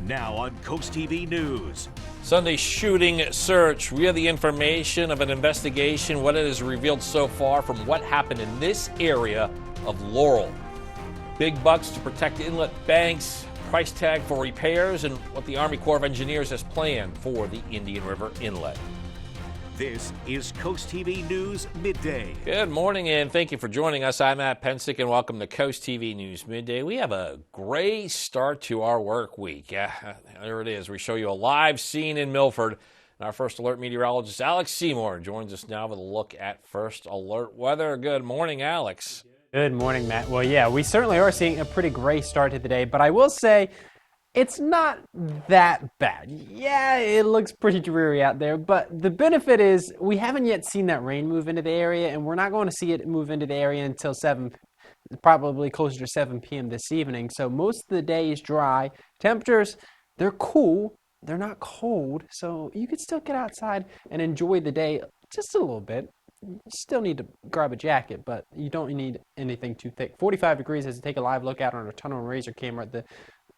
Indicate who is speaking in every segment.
Speaker 1: Now on CoastTV News.
Speaker 2: Sunday shooting search. We have the information of an investigation, what it has revealed so far from what happened in this area of Laurel. Big bucks to protect inlet banks, price tag for repairs, and what the Army Corps of Engineers has planned for the Indian River Inlet.
Speaker 1: This is CoastTV News Midday.
Speaker 2: Good morning and thank you for joining us. I'm Matt Pensick and welcome to CoastTV News Midday. We have a great start to our work week. There it is. We show you a live scene in Milford. And our First Alert meteorologist, Alex Seymour, joins us now with a look at First Alert weather. Good morning, Alex.
Speaker 3: Good morning, Matt. Well, yeah, we certainly are seeing a pretty gray start to the day, but I will say it's not that bad. Yeah, it looks pretty dreary out there, but the benefit is we haven't yet seen that rain move into the area, and we're not going to see it move into the area until probably closer to 7 p.m. this evening. So most of the day is dry. Temperatures, they're cool. They're not cold, so you could still get outside and enjoy the day just a little bit. You still need to grab a jacket, but you don't need anything too thick. 45 degrees as we take a live look out on our tunnel and razor camera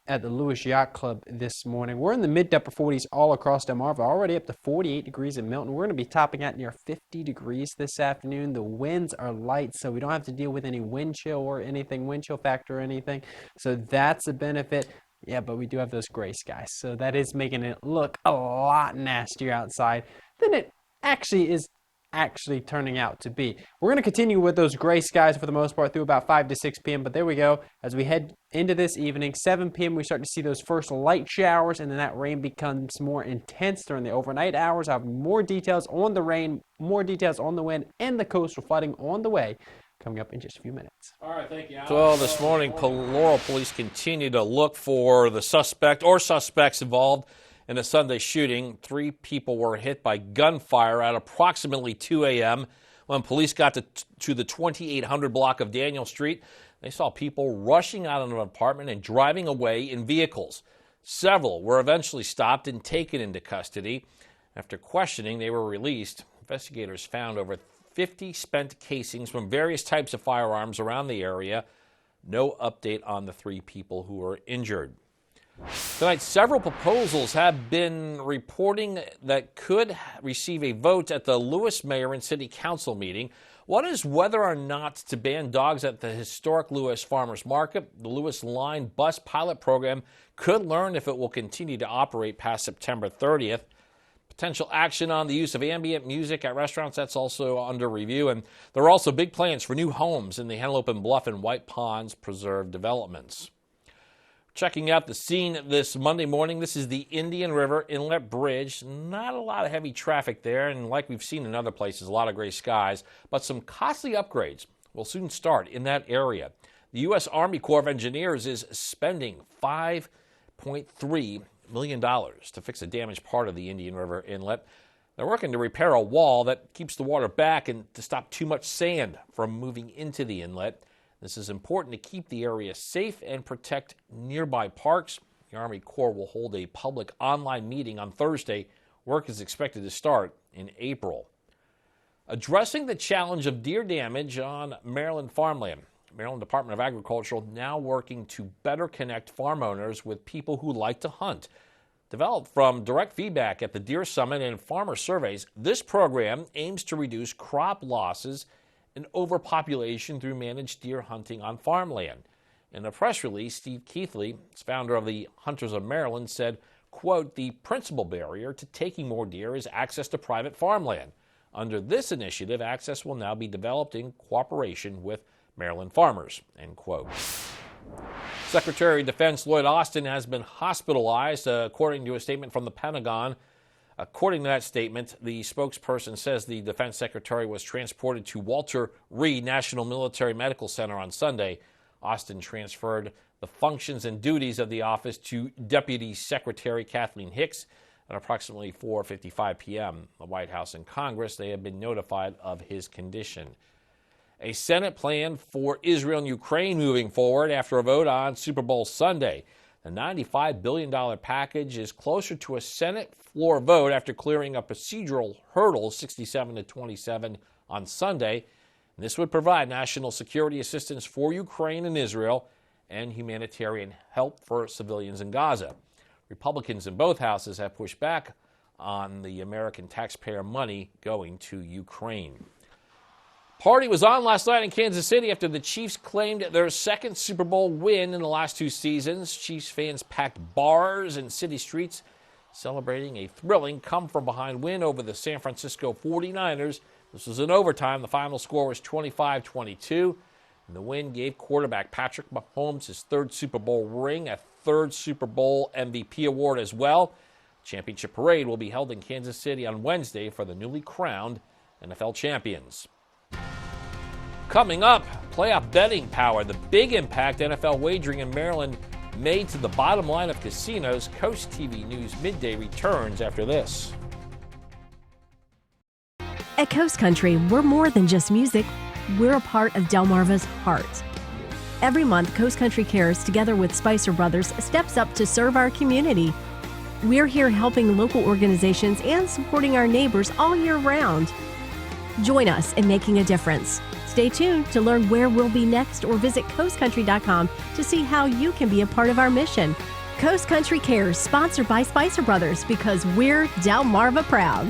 Speaker 3: at the Lewis Yacht Club this morning. We're in the mid to upper 40s all across Delmarva, already up to 48 degrees in Milton. We're going to be topping out near 50 degrees this afternoon. The winds are light, so we don't have to deal with any wind chill or anything, wind chill factor or anything. So that's a benefit. Yeah, but we do have those gray skies, so that is making it look a lot nastier outside than it actually turning out to be. We're going to continue with those gray skies for the most part through about 5 to 6 p.m. But there we go. As we head into this evening, 7 p.m., we start to see those first light showers, and then that rain becomes more intense during the overnight hours. I have more details on the rain, more details on the wind, and the coastal flooding on the way coming up in just a few minutes.
Speaker 2: All right, thank you. So this morning, Laurel police continue to look for the suspect or suspects involved in a Sunday shooting. 3 people were hit by gunfire at approximately 2 a.m. When police got to the 2800 block of Daniel Street, they saw people rushing out of an apartment and driving away in vehicles. Several were eventually stopped and taken into custody. After questioning, they were released. Investigators found over 50 spent casings from various types of firearms around the area. No update on the 3 people who were injured. Tonight, several proposals have been reporting that could receive a vote at the Lewis Mayor and City Council meeting. One is whether or not to ban dogs at the historic Lewis Farmers Market. The Lewis Line Bus Pilot Program could learn if it will continue to operate past September 30th. Potential action on the use of ambient music at restaurants, that's also under review. And there are also big plans for new homes in the Henlope and Bluff and White Ponds Preserve developments. Checking out the scene this Monday morning, this is the Indian River Inlet Bridge. Not a lot of heavy traffic there, and like we've seen in other places, a lot of gray skies, but some costly upgrades will soon start in that area. The U.S. Army Corps of Engineers is spending $5.3 million to fix a damaged part of the Indian River Inlet. They're working to repair a wall that keeps the water back and to stop too much sand from moving into the inlet. This is important to keep the area safe and protect nearby parks. The Army Corps will hold a public online meeting on Thursday. Work is expected to start in April. Addressing the challenge of deer damage on Maryland farmland. Maryland Department of Agriculture now working to better connect farm owners with people who like to hunt. Developed from direct feedback at the Deer Summit and farmer surveys, this program aims to reduce crop losses and overpopulation through managed deer hunting on farmland. In a press release, Steve Keithley, founder of the Hunters of Maryland, said, quote, "The principal barrier to taking more deer is access to private farmland. Under this initiative, access will now be developed in cooperation with Maryland farmers," end quote. Secretary of Defense Lloyd Austin has been hospitalized, according to a statement from the Pentagon. According to that statement, the spokesperson says the defense secretary was transported to Walter Reed National Military Medical Center on Sunday. Austin transferred the functions and duties of the office to Deputy Secretary Kathleen Hicks at approximately 4:55 p.m. The White House and Congress, they have been notified of his condition. A Senate plan for Israel and Ukraine moving forward after a vote on Super Bowl Sunday. The $95 billion package is closer to a Senate floor vote after clearing a procedural hurdle 67-27 on Sunday. And this would provide national security assistance for Ukraine and Israel and humanitarian help for civilians in Gaza. Republicans in both houses have pushed back on the American taxpayer money going to Ukraine. Party was on last night in Kansas City after the Chiefs claimed their second Super Bowl win in the last 2 seasons. Chiefs fans packed bars and city streets celebrating a thrilling come-from-behind win over the San Francisco 49ers. This was in overtime. The final score was 25-22. And the win gave quarterback Patrick Mahomes his 3rd Super Bowl ring, a 3rd Super Bowl MVP award as well. Championship parade will be held in Kansas City on Wednesday for the newly crowned NFL champions. Coming up, playoff betting power, the big impact NFL wagering in Maryland made to the bottom line of casinos. Coast TV News Midday returns after this.
Speaker 4: At Coast Country, we're more than just music. We're a part of Delmarva's heart. Every month, Coast Country Cares, together with Spicer Brothers, steps up to serve our community. We're here helping local organizations and supporting our neighbors all year round. Join us in making a difference. Stay tuned to learn where we'll be next or visit coastcountry.com to see how you can be a part of our mission. Coast Country Cares, sponsored by Spicer Brothers, because we're Delmarva proud.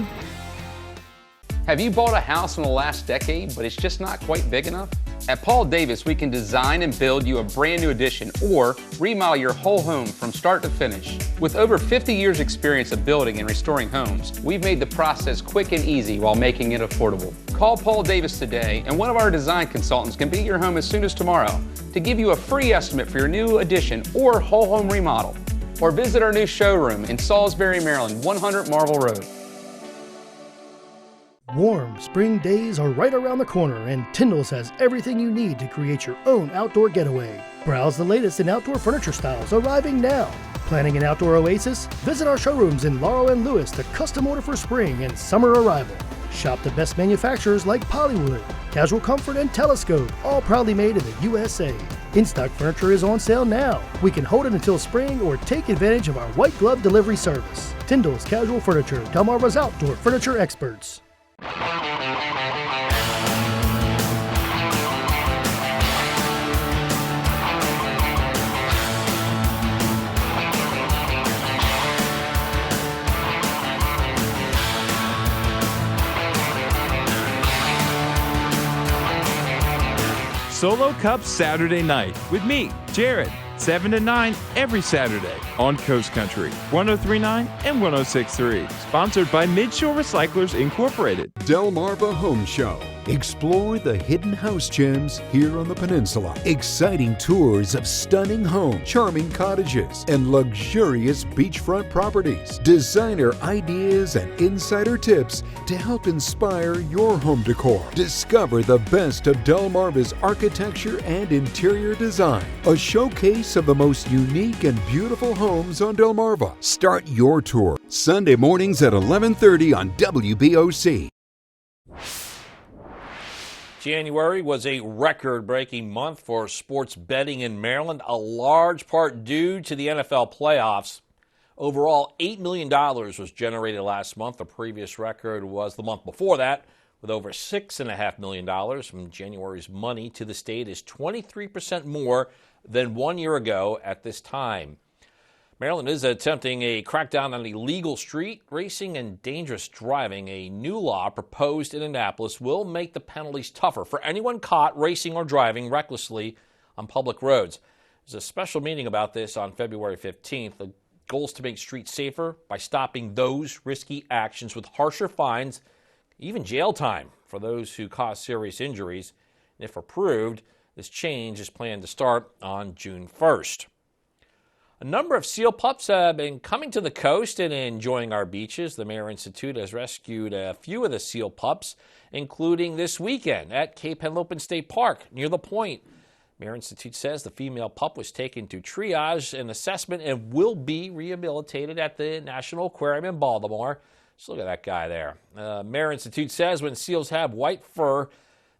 Speaker 5: Have you bought a house in the last decade, but it's just not quite big enough? At Paul Davis, we can design and build you a brand new addition or remodel your whole home from start to finish. With over 50 years experience of building and restoring homes, we've made the process quick and easy while making it affordable. Call Paul Davis today, and one of our design consultants can be at your home as soon as tomorrow to give you a free estimate for your new addition or whole home remodel. Or visit our new showroom in Salisbury, Maryland, 100 Marvel Road.
Speaker 6: Warm spring days are right around the corner, and Tyndall's has everything you need to create your own outdoor getaway. Browse the latest in outdoor furniture styles arriving now. Planning an outdoor oasis? Visit our showrooms in Laurel and Lewis to custom order for spring and summer arrival. Shop the best manufacturers like Polywood, Casual Comfort, and Telescope, all proudly made in the USA. In-stock furniture is on sale now. We can hold it until spring or take advantage of our white glove delivery service. Tyndall's Casual Furniture, Delmarva's outdoor furniture experts.
Speaker 7: Solo Cup Saturday night with me, Jared, 7 to 9 every Saturday on Coast Country, 103.9 and 106.3. Sponsored by Midshore Recyclers Incorporated.
Speaker 8: Delmarva Home Show. Explore the hidden house gems here on the peninsula. Exciting tours of stunning homes, charming cottages, and luxurious beachfront properties. Designer ideas and insider tips to help inspire your home decor. Discover the best of Delmarva's architecture and interior design. A showcase of the most unique and beautiful homes on Delmarva. Start your tour Sunday mornings at 11:30 on WBOC.
Speaker 2: January was a record-breaking month for sports betting in Maryland, a large part due to the NFL playoffs. Overall, $8 million was generated last month. The previous record was the month before that, with over $6.5 million. From January's money to the state is 23% more than 1 year ago at this time. Maryland is attempting a crackdown on illegal street racing and dangerous driving. A new law proposed in Annapolis will make the penalties tougher for anyone caught racing or driving recklessly on public roads. There's a special meeting about this on February 15th. The goal is to make streets safer by stopping those risky actions with harsher fines, even jail time for those who cause serious injuries. And if approved, this change is planned to start on June 1st. A number of seal pups have been coming to the coast and enjoying our beaches. The Mayer Institute has rescued a few of the seal pups, including this weekend at Cape Henlopen State Park near the point. Mayer Institute says the female pup was taken to triage and assessment and will be rehabilitated at the National Aquarium in Baltimore. So look at that guy there. Mayer Institute says when seals have white fur,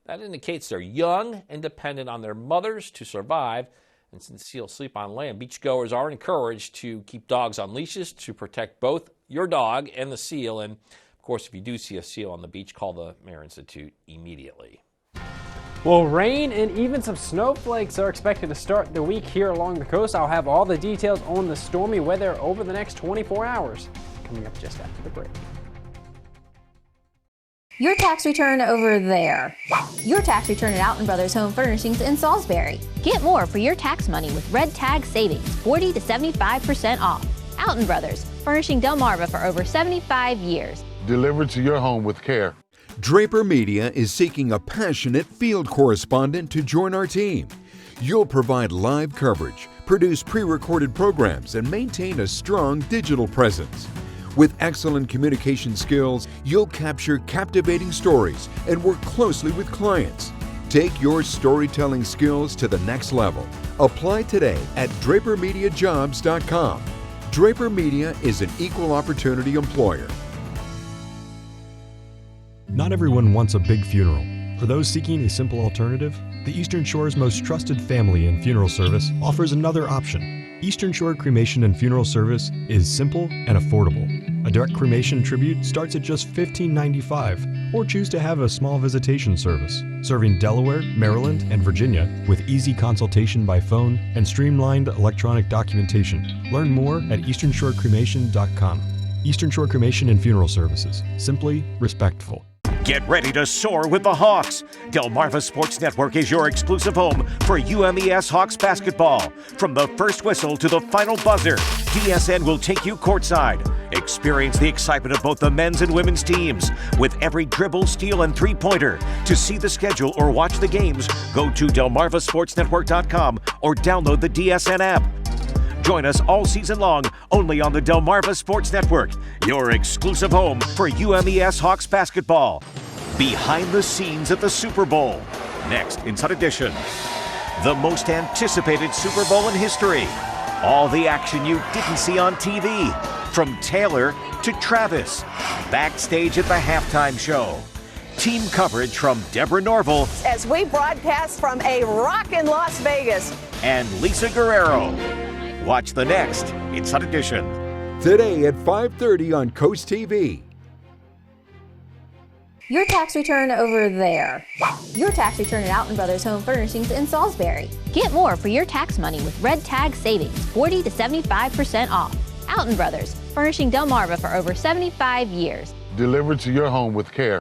Speaker 2: that indicates they're young and dependent on their mothers to survive. And since seals sleep on land, beachgoers are encouraged to keep dogs on leashes to protect both your dog and the seal. And, of course, if you do see a seal on the beach, call the Mayer Institute immediately.
Speaker 3: Well, rain and even some snowflakes are expected to start the week here along the coast. I'll have all the details on the stormy weather over the next 24 hours coming up just after the break.
Speaker 9: Your tax return over there. Your tax return at Alton Brothers Home Furnishings in Salisbury. Get more for your tax money with Red Tag Savings, 40 to 75% off. Alton Brothers, furnishing Delmarva for over 75 years.
Speaker 10: Delivered to your home with care.
Speaker 8: Draper Media is seeking a passionate field correspondent to join our team. You'll provide live coverage, produce pre-recorded programs, and maintain a strong digital presence. With excellent communication skills, you'll capture captivating stories and work closely with clients. Take your storytelling skills to the next level. Apply today at drapermediajobs.com. Draper Media is an equal opportunity employer.
Speaker 11: Not everyone wants a big funeral. For those seeking a simple alternative, the Eastern Shore's most trusted family and funeral service offers another option. Eastern Shore Cremation and Funeral Service is simple and affordable. A direct cremation tribute starts at just $15.95, or choose to have a small visitation service, serving Delaware, Maryland, and Virginia with easy consultation by phone and streamlined electronic documentation. Learn more at easternshorecremation.com. Eastern Shore Cremation and Funeral Services. Simply respectful.
Speaker 1: Get ready to soar with the Hawks. Delmarva Sports Network is your exclusive home for UMES Hawks basketball. From the first whistle to the final buzzer, DSN will take you courtside. Experience the excitement of both the men's and women's teams with every dribble, steal, and three-pointer. To see the schedule or watch the games, go to delmarvasportsnetwork.com or download the DSN app. Join us all season long only on the Delmarva Sports Network, your exclusive home for UMES Hawks basketball. Behind the scenes at the Super Bowl. Next, Inside Edition. The most anticipated Super Bowl in history. All the action you didn't see on TV. From Taylor to Travis. Backstage at the halftime show. Team coverage from Deborah Norville.
Speaker 12: As we broadcast from a rockin' Las Vegas.
Speaker 1: And Lisa Guerrero. Watch the next Inside Edition.
Speaker 8: Today at 5:30 on CoastTV.
Speaker 9: Your tax return over there. Your tax return at Alton Brothers Home Furnishings in Salisbury. Get more for your tax money with Red Tag Savings, 40 to 75% off. Alton Brothers, furnishing Delmarva for over 75 years.
Speaker 10: Delivered to your home with care.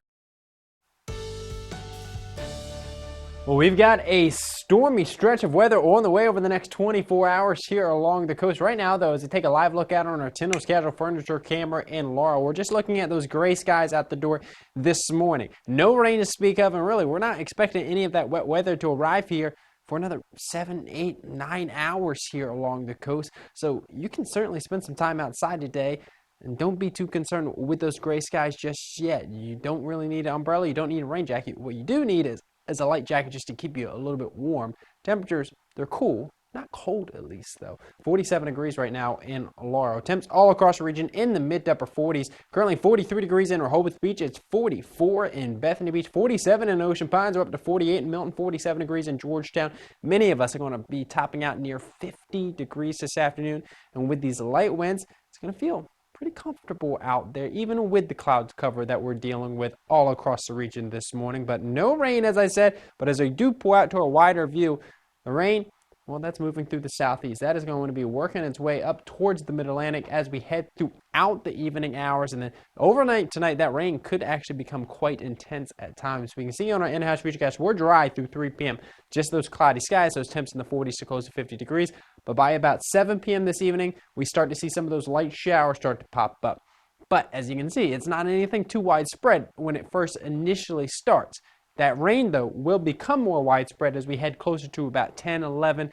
Speaker 3: Well, we've got a stormy stretch of weather on the way over the next 24 hours here along the coast. Right now, though, as we take a live look out on our Tyndall's Casual Furniture camera in Laurel, we're just looking at those gray skies out the door this morning. No rain to speak of, and really, we're not expecting any of that wet weather to arrive here for another 7, 8, 9 hours here along the coast. So you can certainly spend some time outside today. And don't be too concerned with those gray skies just yet. You don't really need an umbrella. You don't need a rain jacket. What you do need is a light jacket just to keep you a little bit warm. Temperatures, they're cool. Not cold at least though. 47 degrees right now in Laurel. Temps all across the region in the mid to upper 40s. Currently 43 degrees in Rehoboth Beach. It's 44 in Bethany Beach. 47 in Ocean Pines. We're up to 48 in Milton. 47 degrees in Georgetown. Many of us are going to be topping out near 50 degrees this afternoon. And with these light winds, it's going to feel pretty comfortable out there, even with the clouds cover that we're dealing with all across the region this morning. But no rain, as I said. But as we do pull out to a wider view, the rain, well, that's moving through the southeast. That is going to be working its way up towards the mid-Atlantic as we head throughout the evening hours. And then overnight tonight, that rain could actually become quite intense at times. We can see on our in-house futurecast, we're dry through 3 p.m. Just those cloudy skies, those temps in the 40s to close to 50 degrees. But by about 7 p.m. this evening, we start to see some of those light showers start to pop up. But as you can see, it's not anything too widespread when it first initially starts. That rain, though, will become more widespread as we head closer to about 10, 11,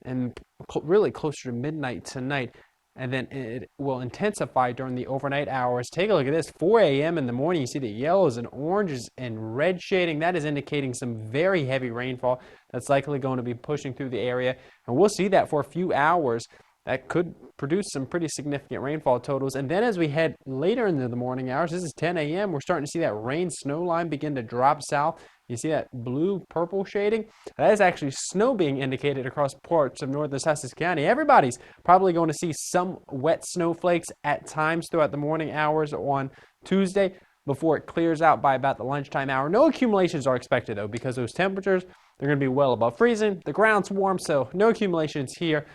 Speaker 3: and really closer to midnight tonight. And then it will intensify during the overnight hours. Take a look at this. 4 a.m. in the morning, you see the yellows and oranges and red shading. That is indicating some very heavy rainfall that's likely going to be pushing through the area. And we'll see that for a few hours. That could produce some pretty significant rainfall totals. And then as we head later into the morning hours, this is 10 a.m., we're starting to see that rain-snow line begin to drop south. You see that blue-purple shading? That is actually snow being indicated across parts of northern Sussex County. Everybody's probably going to see some wet snowflakes at times throughout the morning hours on Tuesday. before it clears out by about the lunchtime hour. No accumulations are expected, though, because those temperatures, they're going to be well above freezing. The ground's warm, so no accumulations here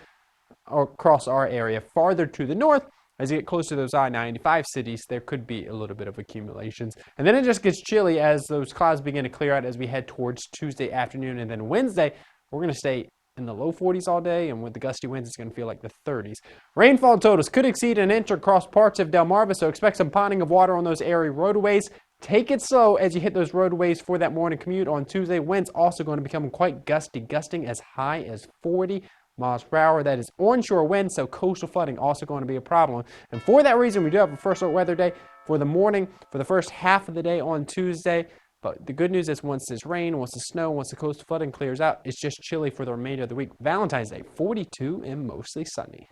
Speaker 3: across our area. Farther to the north, as you get closer to those I-95 cities, there could be a little bit of accumulations. And then it just gets chilly as those clouds begin to clear out as we head towards Tuesday afternoon. And then Wednesday, we're going to stay in the low 40s all day, and with the gusty winds, it's going to feel like the 30s. Rainfall totals could exceed an inch across parts of Delmarva, so expect some ponding of water on those area roadways. Take it slow as you hit those roadways for that morning commute on Tuesday. Winds also going to become quite gusty, gusting as high as 40 miles per hour. That is onshore wind, so coastal flooding also going to be a problem. And for that reason, we do have a first alert weather day for the morning, for the first half of the day on Tuesday. But the good news is once this rain, once the snow, once the coastal flooding clears out, it's just chilly for the remainder of the week. Valentine's Day, 42 and mostly sunny.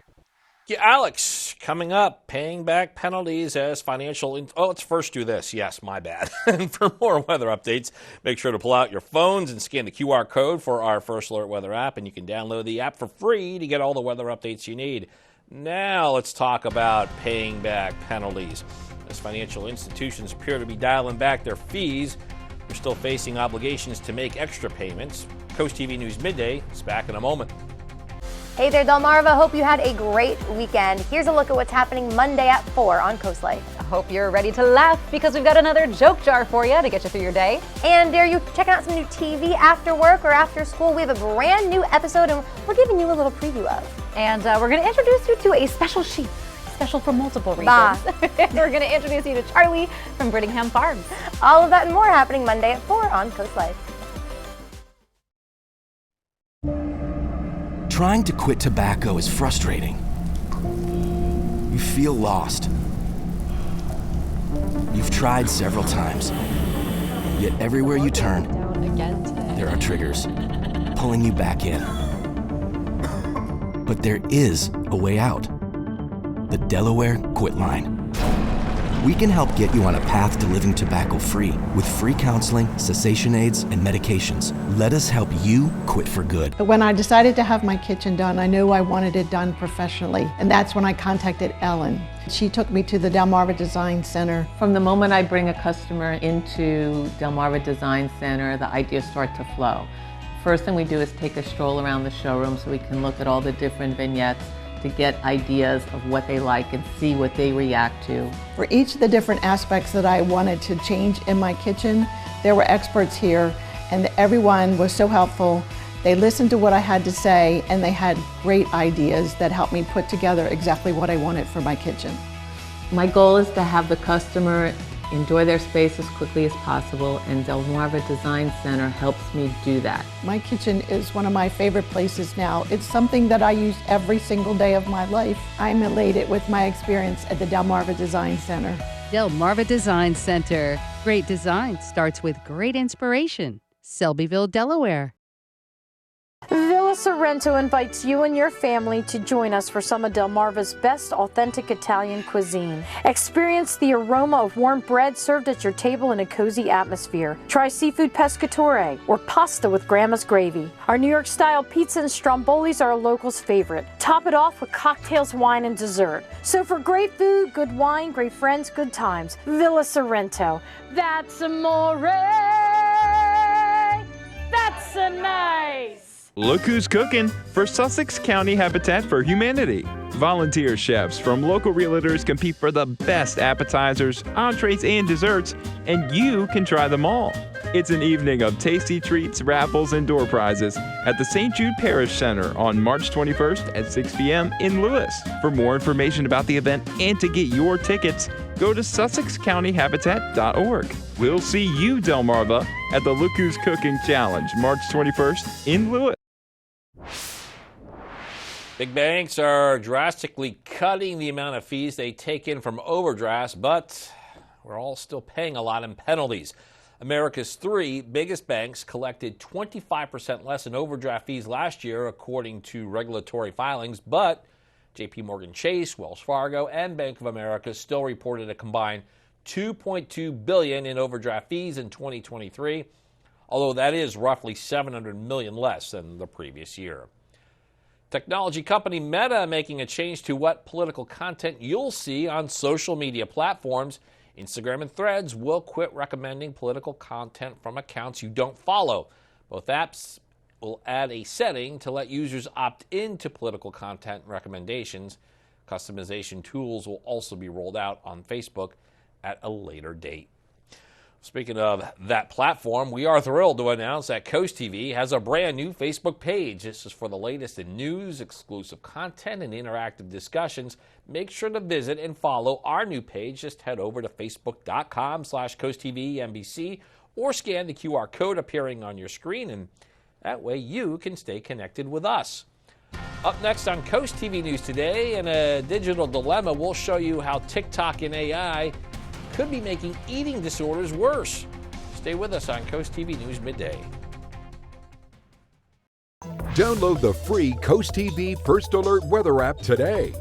Speaker 2: Yeah, Alex, coming up, paying back penalties as financial... let's first do this. Yes, my bad. And for more weather updates, make sure to pull out your phones and scan the QR code for our First Alert Weather app, and you can download the app for free to get all the weather updates you need. Now let's talk about paying back penalties. As financial institutions appear to be dialing back their fees, they're still facing obligations to make extra payments. CoastTV News Midday is back in a moment.
Speaker 13: Hey there, Delmarva. Hope you had a great weekend. Here's a look at what's happening Monday at 4 on Coast Life.
Speaker 12: I hope you're ready to laugh because we've got another joke jar for you to get you through your day.
Speaker 13: And are you checking out some new TV after work or after school? We have a brand new episode and we're giving you a little preview of.
Speaker 12: And we're going to introduce you to a special sheep. Special for multiple reasons. We're going to introduce you to Charlie from Brittingham Farms.
Speaker 13: All of that and more happening Monday at 4 on Coast Life.
Speaker 14: Trying to quit tobacco is frustrating. You feel lost. You've tried several times, yet everywhere you turn, there are triggers pulling you back in. But there is a way out. The Delaware Quit Line. We can help get you on a path to living tobacco-free with free counseling, cessation aids, and medications. Let us help you quit for good.
Speaker 15: When I decided to have my kitchen done, I knew I wanted it done professionally, and that's when I contacted Ellen. She took me to the Delmarva Design Center.
Speaker 16: From the moment I bring a customer into Delmarva Design Center, the ideas start to flow. First thing we do is take a stroll around the showroom so we can look at all the different vignettes to get ideas of what they like and see what they react to.
Speaker 15: For each of the different aspects that I wanted to change in my kitchen, there were experts here, and everyone was so helpful. They listened to what I had to say, and they had great ideas that helped me put together exactly what I wanted for my kitchen.
Speaker 16: My goal is to have the customer enjoy their space as quickly as possible, and Delmarva Design Center helps me do that.
Speaker 15: My kitchen is one of my favorite places now. It's something that I use every single day of my life. I'm elated with my experience at the Delmarva Design Center.
Speaker 17: Delmarva Design Center. Great design starts with great inspiration. Selbyville, Delaware.
Speaker 18: Villa Sorrento invites you and your family to join us for some of Delmarva's best authentic Italian cuisine. Experience the aroma of warm bread served at your table in a cozy atmosphere. Try seafood pescatore or pasta with grandma's gravy. Our New York-style pizza and strombolis are a local's favorite. Top it off with cocktails, wine, and dessert. So for great food, good wine, great friends, good times, Villa Sorrento. That's amore. That's a nice.
Speaker 7: Look who's cooking for Sussex County Habitat for Humanity. Volunteer chefs from local realtors compete for the best appetizers, entrees, and desserts, and you can try them all. It's an evening of tasty treats, raffles, and door prizes at the St. Jude Parish Center on March 21st at 6 p.m. in Lewis. For more information about the event and to get your tickets, go to sussexcountyhabitat.org. We'll see you, Delmarva, at the Look Who's Cooking Challenge, March 21st in Lewis.
Speaker 2: Big banks are drastically cutting the amount of fees they take in from overdrafts, but we're all still paying a lot in penalties. America's three biggest banks collected 25% less in overdraft fees last year, according to regulatory filings, but J.P. Morgan Chase, Wells Fargo, and Bank of America still reported a combined $2.2 billion in overdraft fees in 2023, although that is roughly $700 million less than the previous year. Technology company Meta making a change to what political content you'll see on social media platforms. Instagram and Threads will quit recommending political content from accounts you don't follow. Both apps will add a setting to let users opt into political content recommendations. Customization tools will also be rolled out on Facebook at a later date. Speaking of that platform, we are thrilled to announce that CoastTV has a brand new Facebook page. This is for the latest in news, exclusive content, and interactive discussions. Make sure to visit and follow our new page. Just head over to facebook.com/CoastTVNBC or scan the QR code appearing on your screen, and that way you can stay connected with us. Up next on CoastTV News Today, in a digital dilemma, we'll show you how TikTok and AI could be making eating disorders worse. Stay with us on CoastTV News Midday.
Speaker 8: Download the free CoastTV First Alert weather app today.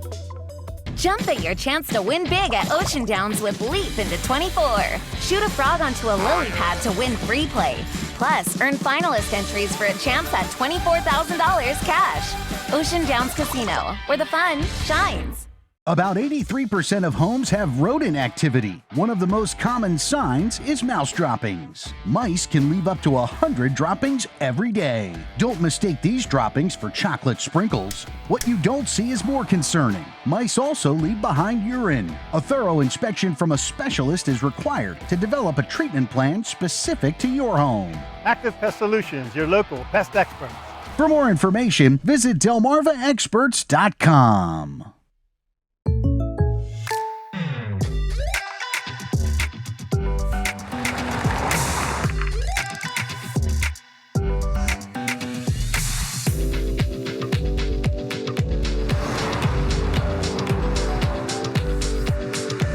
Speaker 19: Jump at your chance to win big at Ocean Downs with Leap into 24. Shoot a frog onto a lily pad to win free play. Plus, earn finalist entries for a chance at $24,000 cash. Ocean Downs Casino, where the fun shines.
Speaker 20: About 83% of homes have rodent activity. One of the most common signs is mouse droppings. Mice can leave up to 100 droppings every day. Don't mistake these droppings for chocolate sprinkles. What you don't see is more concerning. Mice also leave behind urine. A thorough inspection from a specialist is required to develop a treatment plan specific to your home.
Speaker 21: Active Pest Solutions, your local pest experts.
Speaker 20: For more information, visit delmarvaexperts.com.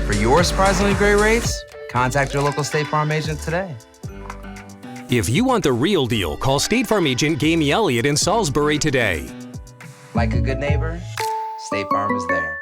Speaker 22: For your surprisingly great rates, contact your local State Farm agent today.
Speaker 23: If you want the real deal, call State Farm agent Gamey Elliott in Salisbury today.
Speaker 22: Like a good neighbor, State Farm is there.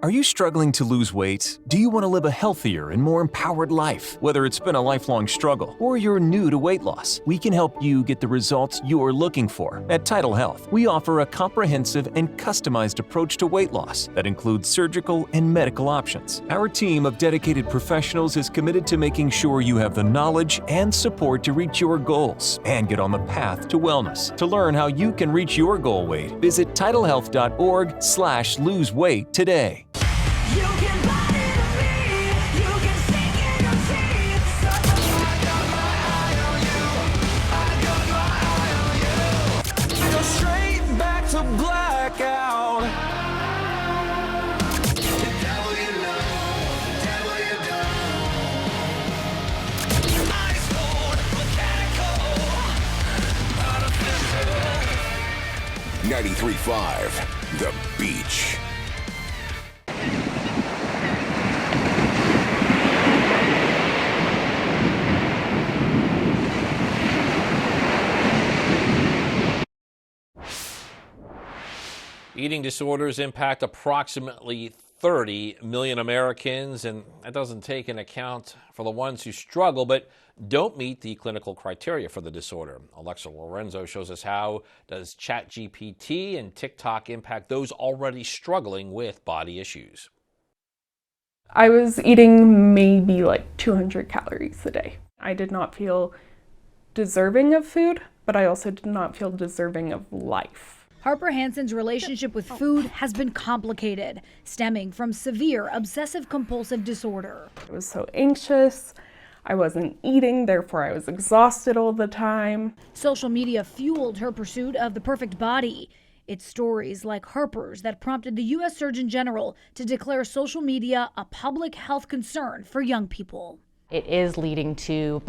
Speaker 24: Are you struggling to lose weight? Do you want to live a healthier and more empowered life? Whether it's been a lifelong struggle or you're new to weight loss, we can help you get the results you're looking for. At Tidal Health, we offer a comprehensive and customized approach to weight loss that includes surgical and medical options. Our team of dedicated professionals is committed to making sure you have the knowledge and support to reach your goals and get on the path to wellness. To learn how you can reach your goal weight, visit tidalhealth.org/loseweight today.
Speaker 25: 93.5 The Beach.
Speaker 2: Eating disorders impact approximately 30 million Americans, and that doesn't take into account for the ones who struggle but don't meet the clinical criteria for the disorder. Alexa Lorenzo shows us how does ChatGPT and TikTok impact those already struggling with body issues.
Speaker 26: I was eating maybe like 200 calories a day. I did not feel deserving of food, but I also did not feel deserving of life.
Speaker 27: Harper Hansen's relationship with food has been complicated, stemming from severe obsessive-compulsive disorder.
Speaker 26: I was so anxious. I wasn't eating, therefore I was exhausted all the time.
Speaker 27: Social media fueled her pursuit of the perfect body. It's stories like Harper's that prompted the U.S. Surgeon General to declare social media a public health concern for young people.
Speaker 28: It is leading to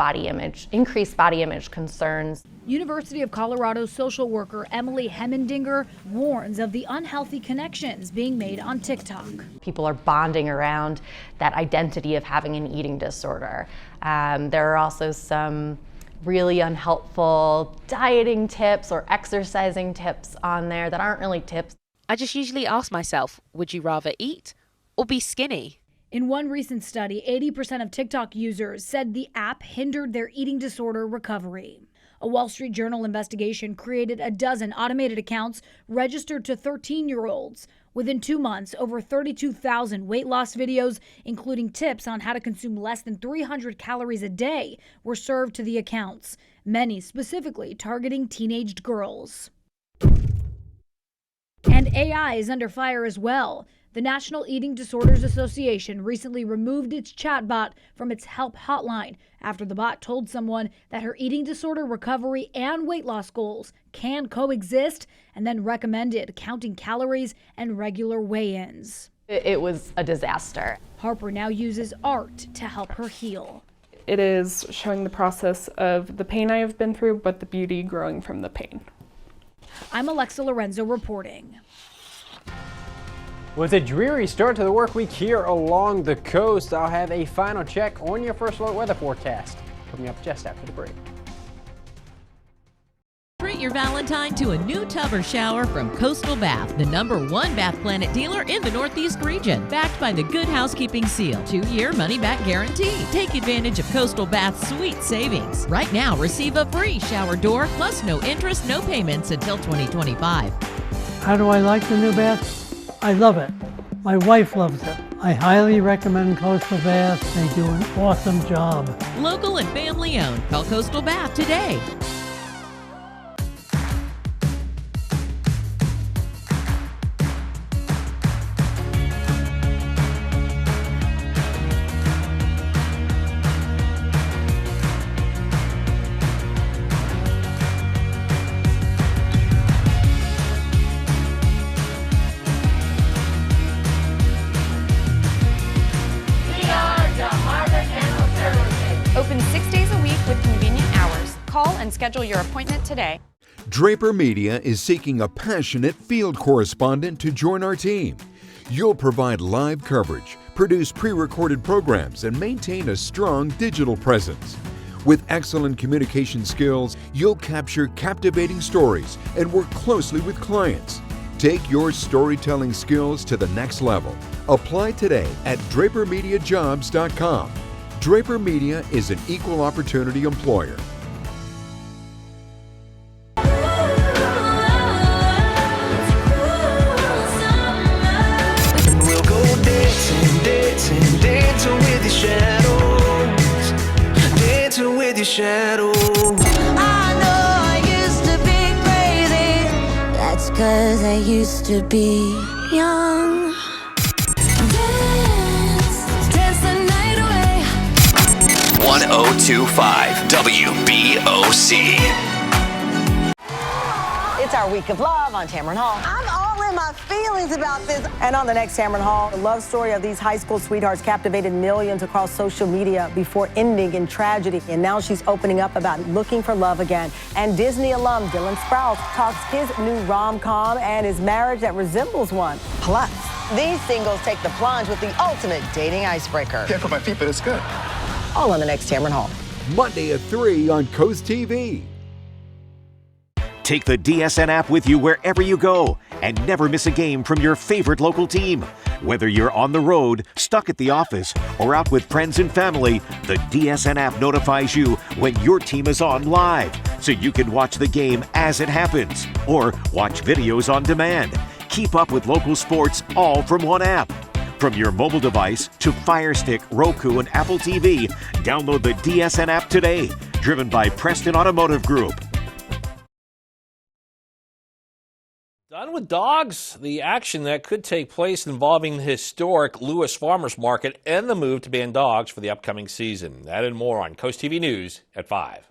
Speaker 28: increased body image concerns.
Speaker 27: University of Colorado social worker Emily Hemmendinger warns of the unhealthy connections being made on TikTok.
Speaker 28: People are bonding around that identity of having an eating disorder. There are also some really unhelpful dieting tips or exercising tips on there that aren't really tips.
Speaker 29: I just usually ask myself, would you rather eat or be skinny?
Speaker 27: In one recent study, 80% of TikTok users said the app hindered their eating disorder recovery. A Wall Street Journal investigation created a dozen automated accounts registered to 13-year-olds, Within 2 months, over 32,000 weight loss videos, including tips on how to consume less than 300 calories a day, were served to the accounts, many specifically targeting teenaged girls. And AI is under fire as well. The National Eating Disorders Association recently removed its chatbot from its help hotline after the bot told someone that her eating disorder recovery and weight loss goals can coexist, and then recommended counting calories and regular weigh-ins.
Speaker 28: It was a disaster.
Speaker 27: Harper now uses art to help her heal.
Speaker 26: It is showing the process of the pain I have been through, but the beauty growing from the pain.
Speaker 27: I'm Alexa Lorenzo reporting.
Speaker 1: With a dreary start to the work week here along the coast, I'll have a final check on your first look weather forecast coming up just after the break.
Speaker 3: Treat your Valentine to a new tub or shower from Coastal Bath, the #1 Bath Planet dealer in the Northeast region. Backed by the Good Housekeeping Seal, 2-year money-back guarantee. Take advantage of Coastal Bath's sweet savings. Right now, receive a free shower door, plus no interest, no payments until 2025.
Speaker 4: How do I like the new bath? I love it. My wife loves it. I highly recommend Coastal Bath. They do an awesome job.
Speaker 3: Local and family owned. Call Coastal Bath today.
Speaker 5: Open 6 days a week with convenient hours. Call and schedule your appointment today.
Speaker 8: Draper Media is seeking a passionate field correspondent to join our team. You'll provide live coverage, produce pre-recorded programs, and maintain a strong digital presence. With excellent communication skills, you'll capture captivating stories and work closely with clients. Take your storytelling skills to the next level. Apply today at drapermediajobs.com. Draper Media is an equal opportunity employer.
Speaker 6: We'll go dancing, dancing, dancing with your shadows. Dancing with your shadows.
Speaker 9: I know I used to be crazy. That's 'cause I used to be young. Dance, dance the night away.
Speaker 10: 1025 WBOC.
Speaker 11: It's our week of love on Tamron Hall.
Speaker 12: I'm all in my feelings about this.
Speaker 11: And on the next Tamron Hall, the love story of these high school sweethearts captivated millions across social media before ending in tragedy. And now she's opening up about looking for love again. And Disney alum Dylan Sprouse talks his new rom-com and his marriage that resembles one. Plus, these singles take the plunge with the ultimate dating icebreaker.
Speaker 30: Can't put my feet, but it's good.
Speaker 11: All on the next Tamron Hall.
Speaker 8: Monday at 3 on CoastTV.
Speaker 31: Take the DSN app with you wherever you go and never miss a game from your favorite local team. Whether you're on the road, stuck at the office, or out with friends and family, the DSN app notifies you when your team is on live, so you can watch the game as it happens or watch videos on demand. Keep up with local sports all from one app. From your mobile device to Fire Stick, Roku, and Apple TV, download the DSN app today. Driven by Preston Automotive Group.
Speaker 2: Done with dogs? The action that could take place involving the historic Lewis Farmers Market and the move to ban dogs for the upcoming season. That and more on Coast TV News at 5.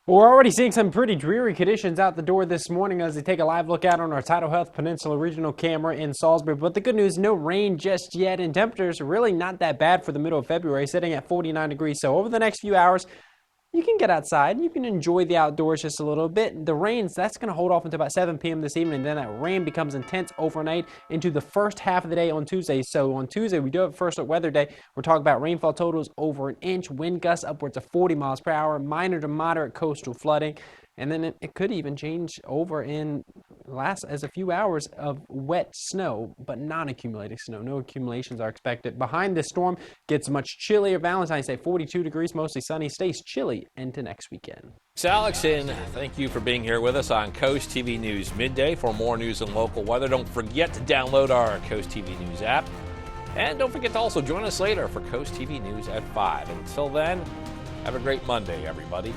Speaker 1: We're already seeing some pretty dreary conditions out the door this morning as they take a live look out on our Tidal Health Peninsula Regional camera in Salisbury. But the good news, no rain just yet, and temperatures are really not that bad for the middle of February, sitting at 49 degrees. So over the next few hours, you can get outside. You can enjoy the outdoors just a little bit. The rains, that's going to hold off until about 7 p.m. this evening, and then that rain becomes intense overnight into the first half of the day on Tuesday. So on Tuesday, we do have first look weather day. We're talking about rainfall totals over an inch, wind gusts upwards of 40 miles per hour, minor to moderate coastal flooding. and then it could even change over in last as a few hours of wet snow, but not accumulating snow. No accumulations are expected. Behind this storm gets much chillier. Valentine's Day, 42 degrees, mostly sunny, stays chilly into next weekend.
Speaker 2: It's Alex, and thank you for being here with us on Coast TV News Midday. For more news and local weather, don't forget to download our Coast TV News app. And don't forget to also join us later for Coast TV News at 5. Until then, have a great Monday, everybody.